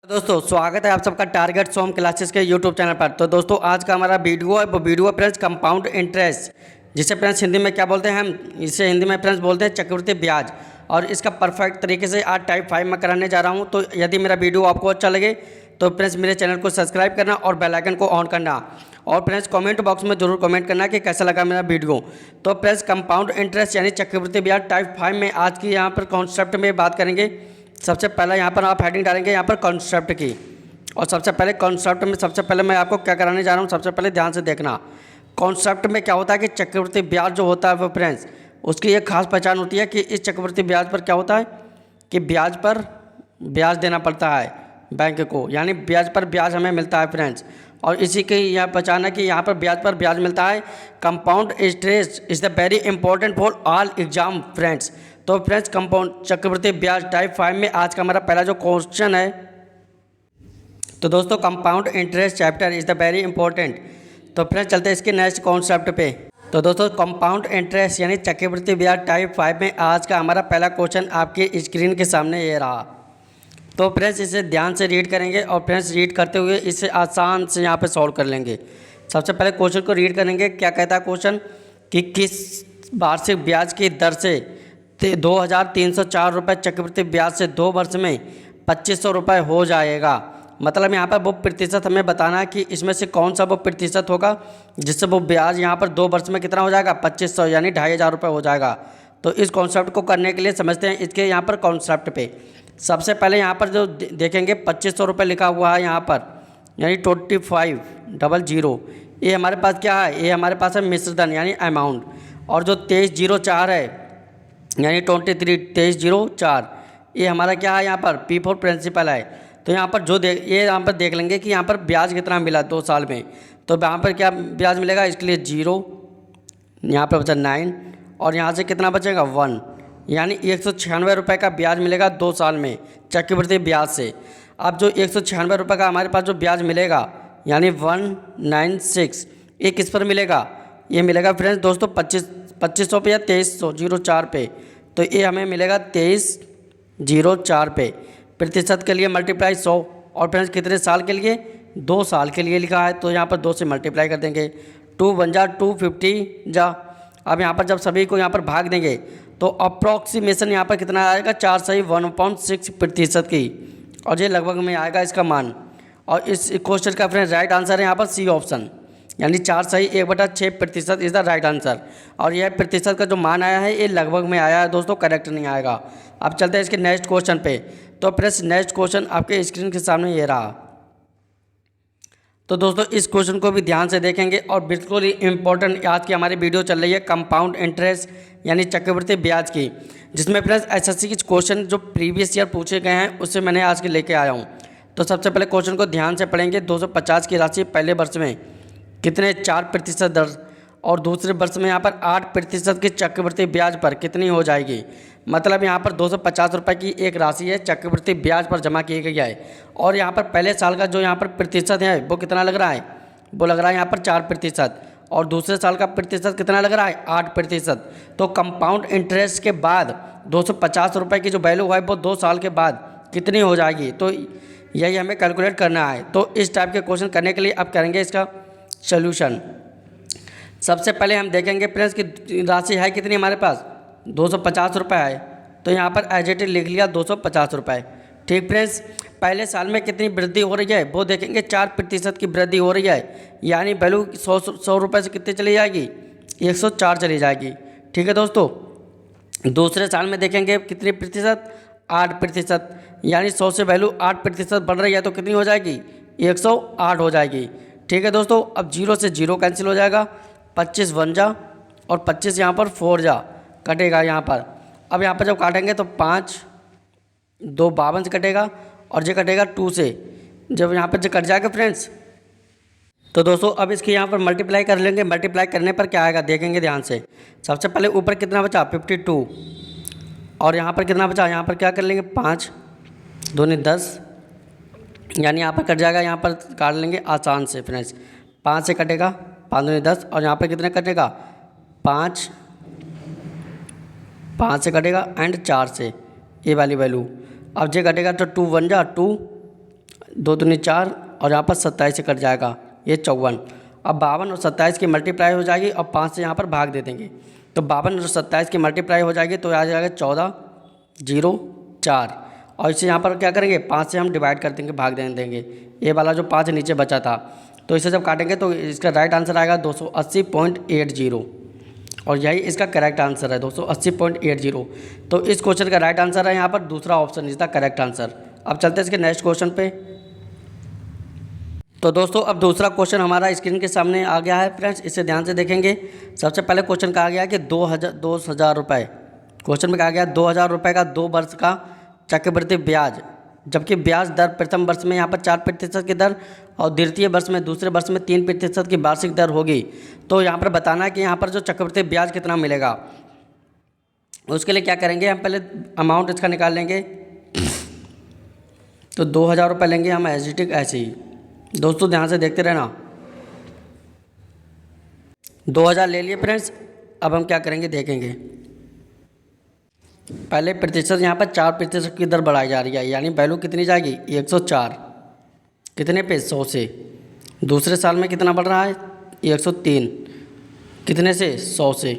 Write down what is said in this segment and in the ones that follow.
दोस्तों स्वागत है आप सबका टारगेट सोम क्लासेस के यूट्यूब चैनल पर। तो दोस्तों आज का हमारा वीडियो है वो वीडियो फ्रेंड्स कंपाउंड इंटरेस्ट, जिसे फ्रेंड्स हिंदी में क्या बोलते हैं, हम इसे हिंदी में फ्रेंड्स बोलते हैं चक्रवृद्धि ब्याज। और इसका परफेक्ट तरीके से आज टाइप 5 में कराने जा रहा हूँ। तो यदि मेरा वीडियो आपको अच्छा लगे तो फ्रेंड्स मेरे चैनल को सब्सक्राइब करना और बेल आइकन को ऑन करना, और फ्रेंड्स कमेंट बॉक्स में जरूर कमेंट करना कि कैसा लगा मेरा वीडियो। तो फ्रेंड्स कंपाउंड इंटरेस्ट यानी चक्रवृद्धि ब्याज टाइप 5 में आज की यहाँ पर कॉन्सेप्ट में बात करेंगे। सबसे पहला यहाँ पर आप हेडिंग डालेंगे यहाँ पर कॉन्सेप्ट की, और सबसे पहले कॉन्सेप्ट में सबसे पहले मैं आपको क्या कराने जा रहा हूँ, सबसे पहले ध्यान से देखना। कॉन्सेप्ट में क्या होता है कि चक्रवृद्धि ब्याज जो होता है वो फ्रेंड्स उसकी एक खास पहचान होती है कि इस चक्रवृद्धि ब्याज पर क्या होता है कि ब्याज पर ब्याज देना पड़ता है बैंक को, यानी ब्याज पर ब्याज हमें मिलता है फ्रेंड्स। और इसी की यह पहचान है कि यहाँ पर ब्याज मिलता है। Compound interest is the very important for all exam friends. तो फ्रेंड्स कंपाउंड चक्रवृद्धि ब्याज टाइप 5 में आज का हमारा पहला जो क्वेश्चन है, तो दोस्तों compound interest chapter is the very important. तो फ्रेंड्स चलते हैं इसके नेक्स्ट कॉन्सेप्ट पे। तो दोस्तों कंपाउंड इंटरेस्ट यानी चक्रवृद्धि ब्याज टाइप 5 में आज का हमारा पहला क्वेश्चन आपके स्क्रीन के सामने ये रहा। तो फ्रेंड्स इसे ध्यान से रीड करेंगे और फ्रेंड्स रीड करते हुए इसे आसान से यहाँ पे सॉल्व कर लेंगे। सबसे पहले क्वेश्चन को रीड करेंगे। क्या कहता है क्वेश्चन कि किस वार्षिक ब्याज की दर से 2,304 रुपये चक्रवृद्धि ब्याज से 2 वर्ष में 2,500 रुपये हो जाएगा। मतलब यहाँ पर वो प्रतिशत हमें बताना है कि इसमें से कौन सा वो प्रतिशत होगा जिससे वो ब्याज यहाँ पर 2 वर्ष में कितना हो जाएगा 2,500 यानी 2,500 रुपये हो जाएगा। तो इस कॉन्सेप्ट को करने के लिए समझते हैं इसके यहाँ पर कॉन्सेप्ट पे। सबसे पहले यहाँ पर जो देखेंगे 2,500 रुपये लिखा हुआ है यहाँ पर, यानी 2500। ये हमारे पास क्या है, ये हमारे पास है मिश्र धन यानी अमाउंट। और जो 2304 है यानी 2304, ये हमारा क्या है यहाँ पर P4 प्रिंसिपल है। तो यहाँ पर ये यहाँ पर देख लेंगे कि यहाँ पर ब्याज कितना मिला 2 साल में। तो यहाँ पर क्या ब्याज मिलेगा, इसके लिए 0, यहाँ पर बचा 9 और यहाँ से कितना बचेगा 1, यानी 196 रुपये का ब्याज मिलेगा 2 साल में चक्रवृद्धि ब्याज से। अब जो 196 रुपये का हमारे पास जो ब्याज मिलेगा यानी 196, ये किस पर मिलेगा, ये मिलेगा फ्रेंड्स दोस्तों 2500 पे या 2304 पे। तो ये हमें मिलेगा 2304 पे। प्रतिशत के लिए मल्टीप्लाई 100, और फ्रेंड्स कितने साल के लिए, 2 साल के लिए लिखा है। तो यहाँ पर 2 से मल्टीप्लाई कर देंगे, 2 1 जा 250 जा। अब यहाँ पर जब सभी को यहाँ पर भाग देंगे तो अप्रॉक्सीमेशन यहाँ पर कितना आएगा 4 सही 1.6 प्रतिशत की, और ये लगभग में आएगा इसका मान। और इस क्वेश्चन का फ्रेंड्स राइट आंसर है यहाँ पर सी ऑप्शन, यानी 4 सही 1/6 प्रतिशत इज़ द राइट आंसर। और यह प्रतिशत का जो मान आया है ये लगभग में आया है दोस्तों, करेक्ट नहीं आएगा। अब चलते हैं इसके नेक्स्ट क्वेश्चन पे। तो फ्रेंड्स नेक्स्ट क्वेश्चन आपके स्क्रीन के सामने ये रहा। तो दोस्तों इस क्वेश्चन को भी ध्यान से देखेंगे और बिल्कुल ही इंपॉर्टेंट आज की हमारी वीडियो चल रही है कंपाउंड इंटरेस्ट यानी चक्रवृद्धि ब्याज की, जिसमें प्लस एसएससी के क्वेश्चन जो प्रीवियस ईयर पूछे गए हैं उससे मैंने आज के लेके आया हूँ। तो सबसे पहले क्वेश्चन को ध्यान से पढ़ेंगे। 250 की राशि पहले वर्ष में कितने 4% दर और दूसरे वर्ष में यहाँ पर 8% की चक्रवृद्धि ब्याज पर कितनी हो जाएगी। मतलब यहाँ पर 250 रुपये की एक राशि है चक्रवृद्धि ब्याज पर जमा की गई है, और यहाँ पर पहले साल का जो यहाँ पर प्रतिशत है वो कितना लग रहा है, वो लग रहा है यहाँ पर 4%, और दूसरे साल का प्रतिशत कितना लग रहा है 8%। तो कंपाउंड इंटरेस्ट के बाद 250 रुपये की जो वैल्यू है वो 2 साल के बाद कितनी हो जाएगी, तो यही हमें कैलकुलेट करना है। तो इस टाइप के क्वेश्चन करने के लिए अब करेंगे इसका सॉल्यूशन। सबसे पहले हम देखेंगे फ्रेंड्स की राशि है कितनी हमारे पास 250 रुपये है। तो यहाँ पर एज इट इज लिख लिया 250 रुपये। ठीक फ्रेंड्स, पहले साल में कितनी वृद्धि हो रही है वो देखेंगे 4% की वृद्धि हो रही है, यानी वैल्यू 100 रुपये से कितनी चली जाएगी 104 चली जाएगी। ठीक है दोस्तों, दूसरे साल में देखेंगे कितनी प्रतिशत 8%, यानी 100 से वैल्यू 8% बढ़ रही है तो कितनी हो जाएगी 108 हो जाएगी। ठीक है दोस्तों, अब 0 से 0 कैंसिल हो जाएगा, 25 1 जा और 25 यहाँ पर 4 जा कटेगा यहाँ पर। अब यहाँ पर जब काटेंगे तो 5 2 52 से कटेगा, और ये कटेगा 2 से। जब यहाँ पर जो कट जाएगा फ्रेंड्स, तो दोस्तों अब इसकी यहाँ पर मल्टीप्लाई कर लेंगे। मल्टीप्लाई करने पर क्या आएगा देखेंगे ध्यान से। सबसे पहले ऊपर कितना बचा 52, और यहाँ पर कितना बचा, यहाँ पर क्या कर लेंगे 5 दूनी 10, यानी यहाँ पर कट जाएगा, यहाँ पर काट लेंगे आसान से फ्रेंड्स। 5 से कटेगा 5 दूनी 10, और यहाँ पर कितने कटेगा 5 से कटेगा एंड 4 से ये वाली वैल्यू। अब जे कटेगा तो 2 1 जा 2, 2 दूनी 4 और यहाँ पर 27 से कट जाएगा, ये 54। अब 52 और 27 की मल्टीप्लाई हो जाएगी और 5 से यहाँ पर भाग दे देंगे, तो 52 और 27 की मल्टीप्लाई हो जाएगी तो आ जाएगा 14 0 4। और इसे यहाँ पर क्या करेंगे, 5 से हम डिवाइड कर देंगे, भाग दे देंगे। ये वाला जो 5 नीचे बचा था, तो इसे जब काटेंगे तो इसका राइट आंसर आएगा 280.80 और यही इसका करेक्ट आंसर है 280.80। तो इस क्वेश्चन का राइट आंसर है यहाँ पर दूसरा option is the correct answer. अब चलते हैं इसके नेक्स्ट क्वेश्चन पे। तो दोस्तों अब दूसरा क्वेश्चन हमारा स्क्रीन के सामने आ गया है फ्रेंड्स, इसे ध्यान से देखेंगे। सबसे पहले क्वेश्चन कहा गया कि 2000 रुपये, क्वेश्चन में कहा गया 2000 रुपये का 2 वर्ष का चक्रवृद्धि ब्याज, जबकि ब्याज दर प्रथम वर्ष में यहाँ पर 4% की दर और द्वितीय वर्ष में दूसरे वर्ष में 3% की वार्षिक दर होगी। तो यहाँ पर बताना है कि यहाँ पर जो चक्रवृद्धि ब्याज कितना मिलेगा। उसके लिए क्या करेंगे, हम पहले अमाउंट इसका निकाल लेंगे। तो 2000 रुपये लेंगे हम एजिटिक ऐसे ही। दोस्तों ध्यान से देखते रहना, 2000 ले लिए फ्रेंड्स। अब हम क्या करेंगे देखेंगे, पहले प्रतिशत यहाँ पर 4% की दर बढ़ाई जा रही है, यानी वैल्यू कितनी जाएगी 104, कितने पे 100 से। दूसरे साल में कितना बढ़ रहा है 103, कितने से 100 से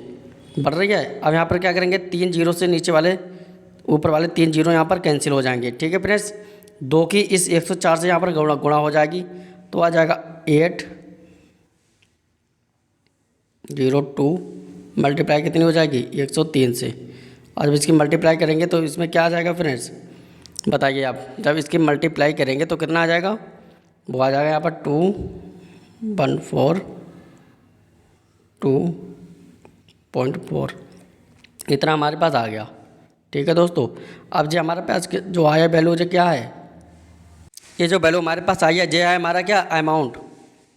बढ़ रही है। अब यहाँ पर क्या करेंगे, 3 जीरो से नीचे वाले ऊपर वाले 3 जीरो यहाँ पर कैंसिल हो जाएंगे, ठीक है फ्रेंड्स। 2 की इस 104 से यहाँ पर गुणा हो जाएगी, तो आ जाएगा 802 मल्टीप्लाई कितनी हो जाएगी 103 से। और जब इसकी मल्टीप्लाई करेंगे तो इसमें क्या आ जाएगा फ्रेंड्स, बताइए आप। जब इसकी मल्टीप्लाई करेंगे तो कितना आ जाएगा, वो आ जाएगा यहाँ पर 214.4 इतना हमारे पास आ गया, ठीक है दोस्तों। अब जो हमारे पास जो आया वैल्यू जो क्या है, ये जो वैल्यू हमारे पास आई है ये है हमारा क्या अमाउंट,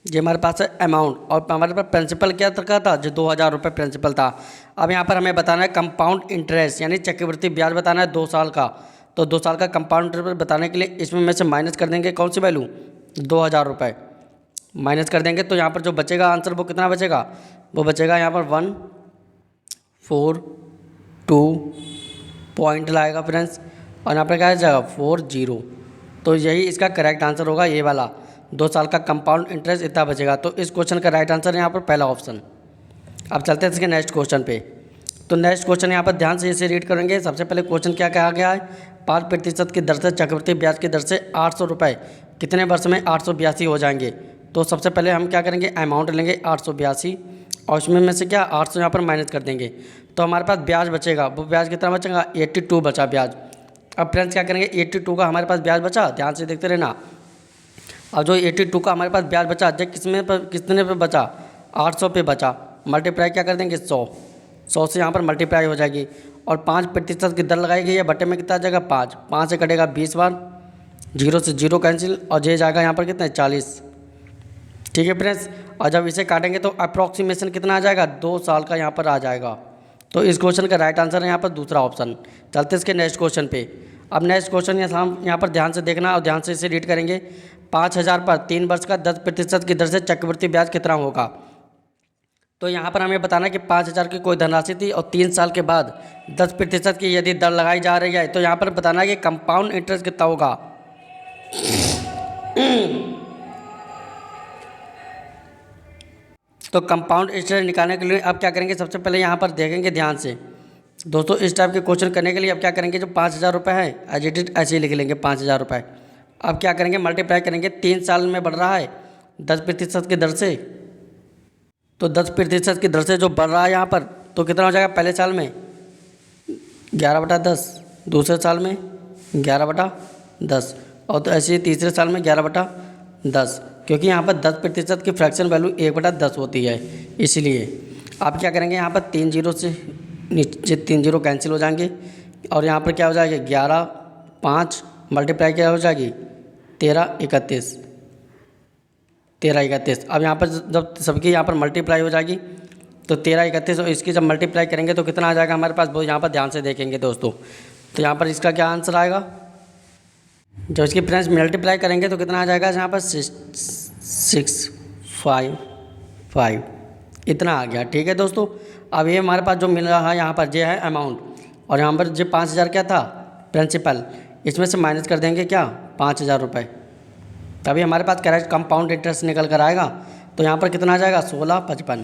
ये हमारे पास है अमाउंट। और हमारे पास प्रिंसिपल क्या था, जो 2000 रुपये प्रिंसिपल था। अब यहाँ पर हमें बताना है कंपाउंड इंटरेस्ट, यानी चक्रवृद्धि ब्याज बताना है 2 साल का। तो 2 साल का कंपाउंड इंटरेस्ट बताने के लिए इसमें से माइनस कर देंगे कौन सी वैल्यू, 2000 रुपये माइनस कर देंगे। तो यहाँ पर जो बचेगा आंसर वो कितना बचेगा, वो बचेगा यहाँ पर 142 पॉइंट लाएगा फ्रेंड्स, और यहाँ पर क्या आ जाएगा 40। तो यही इसका करेक्ट आंसर होगा, ये वाला 2 साल का कंपाउंड इंटरेस्ट इतना बचेगा। तो इस क्वेश्चन का राइट आंसर है यहाँ पर पहला ऑप्शन। अब चलते हैं इसके नेक्स्ट क्वेश्चन पे। तो नेक्स्ट क्वेश्चन यहाँ पर ध्यान से इसे रीड करेंगे। सबसे पहले क्वेश्चन क्या कहा गया है, 5% की दर से चक्रवृद्धि ब्याज की दर से 800 रुपये कितने वर्ष में 882 हो जाएंगे। तो सबसे पहले हम क्या करेंगे, अमाउंट लेंगे 882 और उसमें में से क्या 800 यहाँ पर माइनस कर देंगे, तो हमारे पास ब्याज बचेगा। वो ब्याज कितना बचेगा 82 बचा ब्याज। अब फ्रेंड्स क्या करेंगे, 82 का हमारे पास ब्याज बचा, ध्यान से देखते रहना। अब जो 82 का हमारे पास ब्याज बचा, जब कितने पे बचा 800 पे बचा, मल्टीप्लाई क्या कर देंगे 100 से यहाँ पर मल्टीप्लाई हो जाएगी। और 5% की दर लगाई गई है, बटे में कितना आ जाएगा 5 से कटेगा 20 बार, 0 से 0 कैंसिल, और ये जाएगा यहाँ पर कितना 40, ठीक है फ्रेंड्स। और जब इसे काटेंगे तो अप्रॉक्सीमेशन कितना आ जाएगा 2 साल का यहाँ पर आ जाएगा। तो इस क्वेश्चन का राइट आंसर है यहाँ पर दूसरा ऑप्शन। चलते इसके नेक्स्ट क्वेश्चन पे। अब नेक्स्ट क्वेश्चन यहाँ पर ध्यान से देखना और ध्यान से इसे रीड करेंगे। 5000 पर 3 वर्ष का 10% की दर से चक्रवृद्धि ब्याज कितना होगा। तो यहाँ पर हमें बताना है कि 5000 की कोई धनराशि थी और 3 साल के बाद 10% की यदि दर लगाई जा रही है, तो यहाँ पर बताना है कि कंपाउंड इंटरेस्ट कितना होगा। तो कंपाउंड इंटरेस्ट निकालने के लिए अब क्या करेंगे, सबसे पहले यहाँ पर देखेंगे ध्यान से दोस्तों। इस टाइप के क्वेश्चन करने के लिए अब क्या करेंगे, जो 5000 रुपये है एज इट इज ऐसे ही लिख लेंगे 5000 रुपये। अब क्या करेंगे, मल्टीप्लाई करेंगे, 3 साल में बढ़ रहा है 10% की दर से, तो 10% की दर से जो बढ़ रहा है यहाँ पर, तो कितना हो जाएगा, पहले साल में 11/10, दूसरे साल में 11/10, और तो ऐसे ही तीसरे साल में 11/10, क्योंकि यहाँ पर 10% की फ्रैक्शन वैल्यू 1/10 होती है, इसीलिए। आप क्या करेंगे, यहाँ पर 3 जीरो से नीचे 3 जीरो कैंसिल हो जाएंगे, और यहाँ पर क्या हो जाएगा 11 5 मल्टीप्लाई क्या हो जाएगी 13 31। अब यहाँ पर जब सबकी यहाँ पर मल्टीप्लाई हो जाएगी तो 13 31, और इसकी जब मल्टीप्लाई करेंगे तो कितना आ जाएगा हमारे पास, वो यहाँ पर ध्यान से देखेंगे दोस्तों। तो यहाँ पर इसका क्या आंसर आएगा, जब इसकी फ्रेंड्स मल्टीप्लाई करेंगे तो कितना आ जाएगा, यहाँ पर 655 इतना आ गया, ठीक है दोस्तों। अब ये हमारे पास जो मिल रहा है यहाँ पर ये है अमाउंट, और यहाँ पर जो 5000 क्या था प्रिंसिपल, इसमें से माइनस कर देंगे क्या 5000 रुपये, तभी हमारे पास करेक्ट कंपाउंड इंटरेस्ट निकल कर आएगा। तो यहाँ पर कितना आ जाएगा 1655।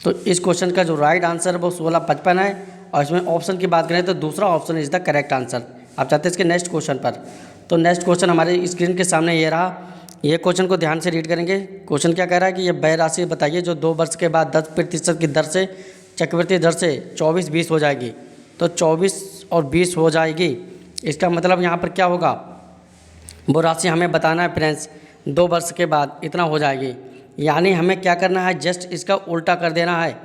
तो इस क्वेश्चन का जो राइट आंसर है वो 1655 है। और इसमें ऑप्शन की बात करें तो दूसरा option is the correct answer. आप चाहते हैं इसके नेक्स्ट क्वेश्चन पर। तो नेक्स्ट क्वेश्चन हमारे स्क्रीन के सामने ये रहा। ये क्वेश्चन को ध्यान से रीड करेंगे। क्वेश्चन क्या कह रहा है कि ये व्यय राशि बताइए जो 2 वर्ष के बाद 10% की दर से चक्रवृद्धि दर से 24-20 हो जाएगी। तो 24 और 20 हो जाएगी, इसका मतलब यहाँ पर क्या होगा, वो राशि हमें बताना है फ्रेंड्स 2 वर्ष के बाद इतना हो जाएगी। यानी हमें क्या करना है, जस्ट इसका उल्टा कर देना है।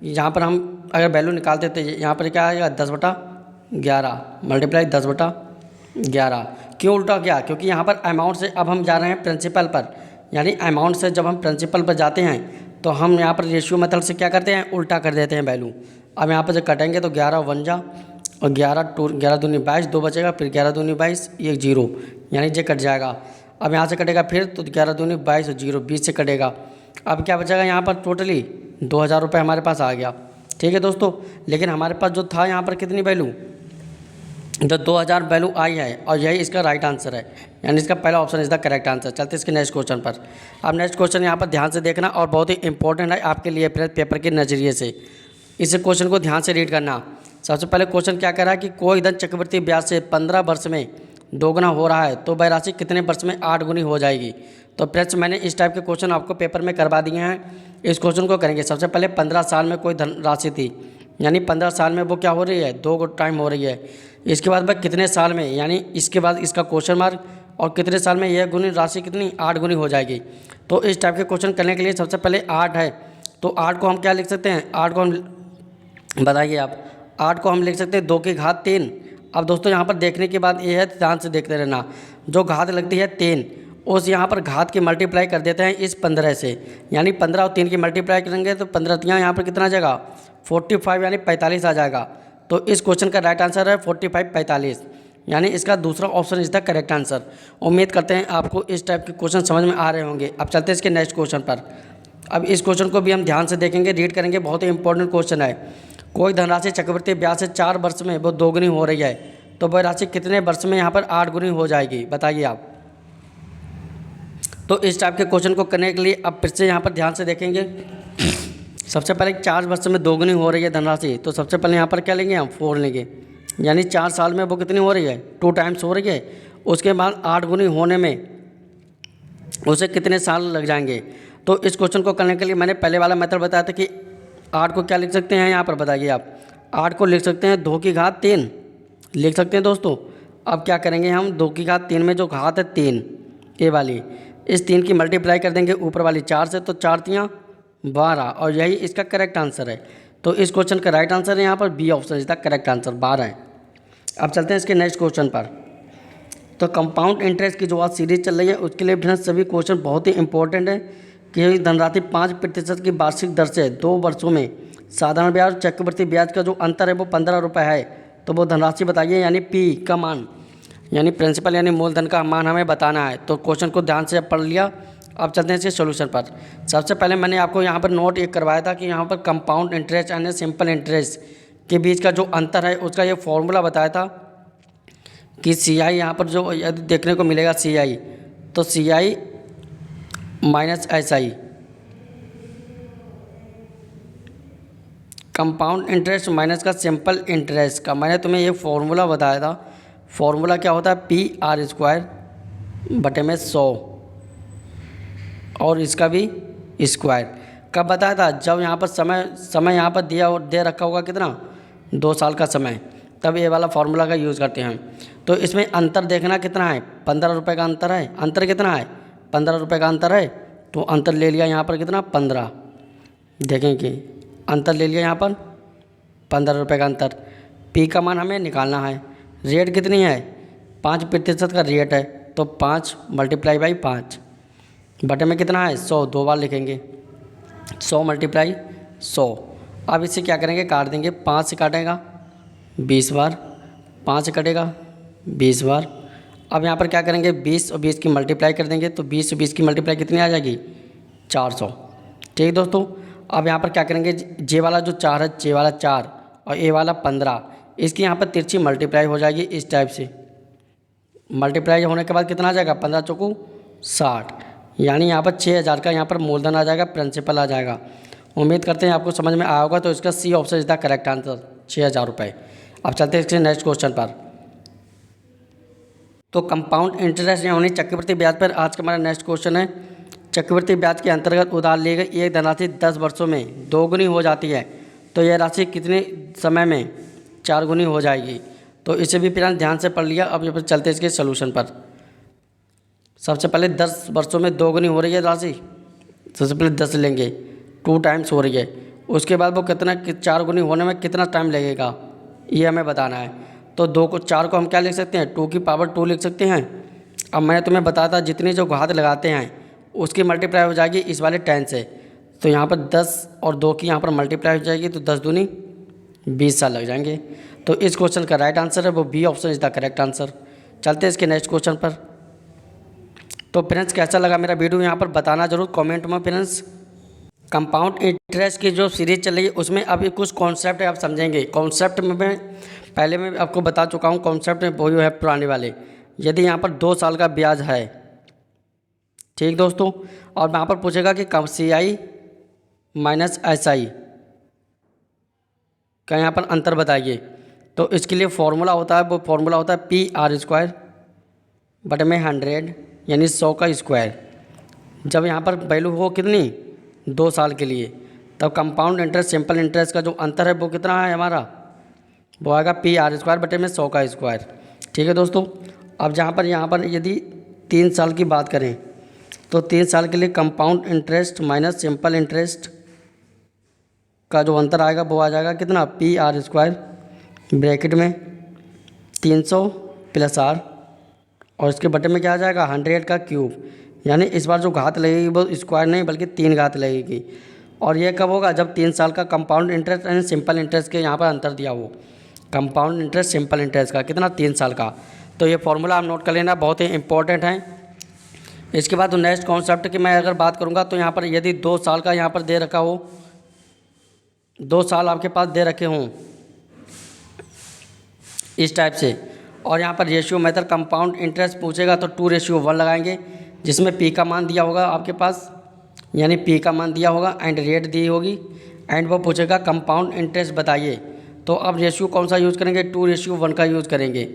यहाँ पर हम अगर वैल्यू निकालते तो यहाँ पर क्या आएगा 10/11 मल्टीप्लाई 10/11। क्यों उल्टा किया, क्योंकि यहाँ पर अमाउंट से अब हम जा रहे हैं प्रिंसिपल पर। यानी अमाउंट से जब हम प्रिंसिपल पर जाते हैं तो हम यहाँ पर रेशियो मेथड से क्या करते हैं, उल्टा कर देते हैं वैल्यू। अब यहाँ पर जब कटेंगे तो 11 1 जा और 11 दूनी 22, 2 बचेगा, फिर 11 दूनी 22, 1 0, यानी जे कट जाएगा। अब यहाँ से कटेगा फिर तो 11 दूनी 22 और 0 20 से कटेगा। अब क्या बचेगा यहाँ पर टोटली 2000 रुपये हमारे पास आ गया। ठीक है दोस्तों, लेकिन हमारे पास जो था यहाँ पर कितनी वैल्यू, जो 2000 वैल्यू आई है और यही इसका राइट आंसर है। यानी इसका पहला option is the correct answer. चलते इसके नेक्स्ट क्वेश्चन पर। अब नेक्स्ट क्वेश्चन यहाँ पर ध्यान से देखना और बहुत ही इंपॉर्टेंट है आपके लिए पेपर के नज़रिए से। इस क्वेश्चन को ध्यान से रीड करना। सबसे पहले क्वेश्चन क्या कह रहा है कि कोई धन चक्रवृद्धि ब्याज से 15 वर्ष में दोगुना हो रहा है तो वह राशि कितने वर्ष में 8 गुनी हो जाएगी। तो फ्रेंड्स मैंने इस टाइप के क्वेश्चन आपको पेपर में करवा दिए हैं। इस क्वेश्चन को करेंगे। सबसे पहले 15 साल में कोई धन राशि थी, यानी 15 साल में वो क्या हो रही है, 2 टाइम हो रही है। इसके बाद वह कितने साल में, यानी इसके बाद इसका क्वेश्चन मार्क, और कितने साल में यह गुनी राशि कितनी 8 गुनी हो जाएगी। तो इस टाइप के क्वेश्चन करने के लिए सबसे पहले 8 है, तो 8 को हम क्या लिख सकते हैं, 8 को हम बताइए आप, 8 को हम लिख सकते हैं 2 की घात 3। अब दोस्तों यहाँ पर देखने के बाद ये है, ध्यान से देखते रहना, जो घात लगती है 3 उस यहाँ पर घात की मल्टीप्लाई कर देते हैं इस 15 से। यानी 15 और 3 की मल्टीप्लाई करेंगे तो 15 यहाँ पर कितना आ जाएगा 45, यानी 45 आ जाएगा। तो इस क्वेश्चन का राइट आंसर है 45 45, यानी इसका दूसरा option is the correct answer. उम्मीद करते हैं आपको इस टाइप के क्वेश्चन समझ में आ रहे होंगे। अब चलते हैं इसके नेक्स्ट क्वेश्चन पर। अब इस क्वेश्चन को भी हम ध्यान से देखेंगे, रीड करेंगे, बहुत ही इंपॉर्टेंट क्वेश्चन है। कोई धनराशि चक्रवृद्धि ब्याज से 4 वर्ष में वो 2 गुनी हो रही है तो वह राशि कितने वर्ष में यहाँ पर 8 गुनी हो जाएगी, बताइए आप। तो इस टाइप के क्वेश्चन को करने के लिए अब फिर से यहाँ पर ध्यान से देखेंगे। सबसे पहले 4 वर्ष में 2 गुनी हो रही है धनराशि, तो सबसे पहले यहाँ पर क्या लेंगे हम 4 लेंगे, यानी 4 साल में वो कितनी हो रही है 2 टाइम्स हो रही है। उसके बाद 8 गुनी होने में उसे कितने साल लग जाएंगे। तो इस क्वेश्चन को करने के लिए मैंने पहले वाला मेथड बताया था कि 8 को क्या लिख सकते हैं, यहाँ पर बताइए आप, 8 को लिख सकते हैं 2 की घात 3 लिख सकते हैं दोस्तों। अब क्या करेंगे हम 2 की घात 3 में जो घात है 3 ये वाली, इस 3 की मल्टीप्लाई कर देंगे ऊपर वाली 4 से, तो 4 3 12, और यही इसका करेक्ट आंसर है। तो इस क्वेश्चन का राइट आंसर है यहाँ पर B option is the correct answer, 12 है। अब चलते हैं इसके नेक्स्ट क्वेश्चन पर। तो कंपाउंड इंटरेस्ट की जो आज सीरीज चल रही है उसके लिए भी सभी क्वेश्चन बहुत ही इंपॉर्टेंट है कि धनराशि 5% की वार्षिक दर से 2 वर्षों में साधारण ब्याज चक्रवृद्धि ब्याज का जो अंतर है वो 15 रुपये है। तो वो धनराशि बताइए, यानी पी का मान, यानी प्रिंसिपल यानी मूलधन का मान हमें बताना है। तो क्वेश्चन को ध्यान से पढ़ लिया। अब चलते हैं इसके सोल्यूशन पर। सबसे पहले मैंने आपको यहाँ पर नोट एक करवाया था कि यहाँ पर कंपाउंड इंटरेस्ट यानी सिंपल इंटरेस्ट के बीच का जो अंतर है उसका ये फॉर्मूला बताया था कि सी आई यहाँ पर जो यदि देखने को मिलेगा सी आई, तो C I minus S I, compound interest minus का सिंपल इंटरेस्ट का, मैंने तुम्हें ये फॉर्मूला बताया था। फॉर्मूला क्या होता है, पी आर स्क्वायर बटे में 100 और इसका भी स्क्वायर। कब बताया था, जब यहाँ पर समय यहाँ पर दिया और दे रखा होगा कितना 2 साल का समय, तब ये वाला फार्मूला का यूज़ करते हैं। तो इसमें अंतर देखना कितना है, 15 रुपये का अंतर है। अंतर कितना है, 15 रुपये का अंतर है। तो अंतर ले लिया यहाँ पर कितना 15, देखें कि अंतर ले लिया यहाँ पर 15 रुपये का अंतर। पी का मान हमें निकालना है। रेट कितनी है, 5% का रेट है, तो 5 मल्टीप्लाई बाई 5 बटे में कितना है 100, 2 बार लिखेंगे 100 मल्टीप्लाई 100। अब इससे क्या करेंगे, काट देंगे, 5 से काटेगा 20 बार, 5 से कटेगा 20 बार। अब यहाँ पर क्या करेंगे 20 और 20 की मल्टीप्लाई कर देंगे, तो 20 और 20 की मल्टीप्लाई कितनी आ जाएगी 400। ठीक दोस्तों, अब यहाँ पर क्या करेंगे, जे वाला जो 4 है, जे वाला 4 और ए वाला 15, इसकी यहाँ पर तिरछी मल्टीप्लाई हो जाएगी इस टाइप से, मल्टीप्लाई होने के बाद कितना आ जाएगा, 15 चौको 60, यानी यहाँ पर 6,000 का यहाँ पर मूलधन आ जाएगा, प्रिंसिपल आ जाएगा। उम्मीद करते हैं आपको समझ में आया होगा। तो इसका C option is the correct answer, 6,000 रुपये। अब चलते हैं इसके नेक्स्ट क्वेश्चन पर। तो कंपाउंड इंटरेस्ट यानी चक्रवृद्धि ब्याज पर आज का हमारा नेक्स्ट क्वेश्चन है। चक्रवृद्धि ब्याज के अंतर्गत उधार ली गई एक धनराशि 10 वर्षों में 2 गुनी हो जाती है, तो यह राशि कितने समय में 4 गुनी हो जाएगी। तो इसे भी फिर ध्यान से पढ़ लिया। अब ये पर चलते हैं इसके सोल्यूशन पर। सबसे पहले 10 वर्षों में 2 गुनी हो रही है राशि, सबसे पहले 10 लेंगे, 2 टाइम्स हो रही है। उसके बाद वो कितना 4 गुनी होने में कितना टाइम लगेगा ये हमें बताना है। तो 2 को 4 को हम क्या लिख सकते हैं, 2 की पावर 2 लिख सकते हैं। अब मैंने तुम्हें बताया था जितनी जो घात लगाते हैं उसकी मल्टीप्लाई हो जाएगी इस वाले 10 से। तो यहाँ पर 10 और 2 की यहाँ पर मल्टीप्लाई हो जाएगी, तो 10 दूनी 20 साल लग जाएंगे। तो इस क्वेश्चन का राइट आंसर है वो B option is the correct answer. चलते हैं इसके नेक्स्ट क्वेश्चन पर। तो फ्रेंड्स कैसा लगा मेरा वीडियो यहाँ पर बताना जरूर कमेंट में। फ्रेंड्स कंपाउंड इंटरेस्ट की जो सीरीज चल रही है उसमें अभी कुछ कॉन्सेप्ट है आप समझेंगे। कॉन्सेप्ट में मैं पहले मैं आपको बता चुका हूँ, कॉन्सेप्ट में वही है पुराने वाले। यदि यहाँ पर 2 साल का ब्याज है, ठीक दोस्तों, और यहाँ पर पूछेगा कि कब CI माइनस SI का यहाँ पर अंतर बताइए। तो इसके लिए फॉर्मूला होता है, वो फॉर्मूला होता है PR² बटे में 100 यानी 100 का स्क्वायर। जब यहाँ पर वैल्यू हो कितनी 2 साल के लिए, तब कंपाउंड इंटरेस्ट सिंपल इंटरेस्ट का जो अंतर है वो कितना है हमारा, वो आएगा PR² बटे में 100 का स्क्वायर। ठीक है दोस्तों। अब यहाँ पर यदि 3 साल की बात करें तो 3 साल के लिए compound interest minus simple interest का जो अंतर आएगा वो आ जाएगा कितना, PR² ब्रैकेट में 300 प्लस R और इसके बटे में क्या आ जाएगा 100 का क्यूब। यानी इस बार जो घात लगेगी वो स्क्वायर नहीं बल्कि 3 घात लगेगी। और ये कब होगा, जब 3 साल का कंपाउंड इंटरेस्ट यानी सिंपल इंटरेस्ट के यहाँ पर अंतर दिया हो, कंपाउंड इंटरेस्ट सिंपल इंटरेस्ट का कितना 3 साल का। तो ये फॉर्मूला आप नोट कर लेना, बहुत ही इंपॉर्टेंट है। इसके बाद नेक्स्ट कॉन्सेप्ट की मैं अगर बात करूँगा तो यहाँ पर यदि 2 साल का यहाँ पर दे रखा हो, 2 साल आपके पास दे रखे हों इस टाइप से, और यहाँ पर रेशियो मेथड कंपाउंड इंटरेस्ट पूछेगा तो 2:1 लगाएंगे, जिसमें P का मान दिया होगा आपके पास, यानी P का मान दिया होगा एंड रेट दी होगी, एंड वो पूछेगा कंपाउंड इंटरेस्ट बताइए। तो अब रेशियो कौन सा यूज़ करेंगे, 2:1 का यूज़ करेंगे।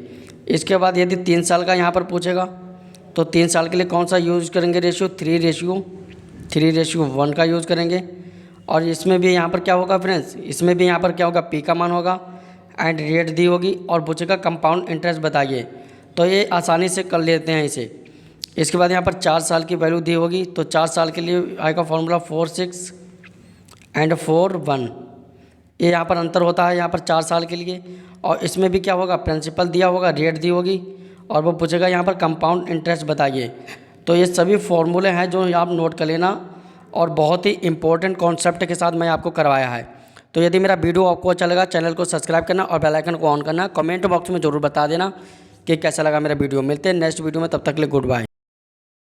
इसके बाद यदि 3 साल का यहाँ पर पूछेगा तो 3 साल के लिए कौन सा यूज़ करेंगे रेशियो, 3:1 का यूज़ करेंगे। और इसमें भी यहाँ पर क्या होगा फ्रेंड्स, इसमें भी यहाँ पर क्या होगा, P का मान होगा एंड रेट दी होगी और पूछेगा कंपाउंड इंटरेस्ट बताइए। तो ये आसानी से कर लेते हैं इसे। इसके बाद यहाँ पर 4 साल की वैल्यू दी होगी, तो 4 साल के लिए आएगा फॉर्मूला 4 6 एंड 4 1। ये यहाँ पर अंतर होता है यहाँ पर 4 साल के लिए। और इसमें भी क्या होगा, प्रिंसिपल दिया होगा, रेट दी होगी और वो पूछेगा यहाँ पर कंपाउंड इंटरेस्ट बताइए। तो ये सभी फॉर्मूले हैं जो आप नोट कर लेना, और बहुत ही इंपॉर्टेंट कॉन्सेप्ट के साथ मैं आपको करवाया है। तो यदि मेरा वीडियो आपको अच्छा लगा, चैनल को सब्सक्राइब करना और बेल आइकन को ऑन करना। कमेंट बॉक्स में ज़रूर बता देना कि कैसा लगा मेरा वीडियो। मिलते हैं नेक्स्ट वीडियो में, तब तक के लिए गुड बाय।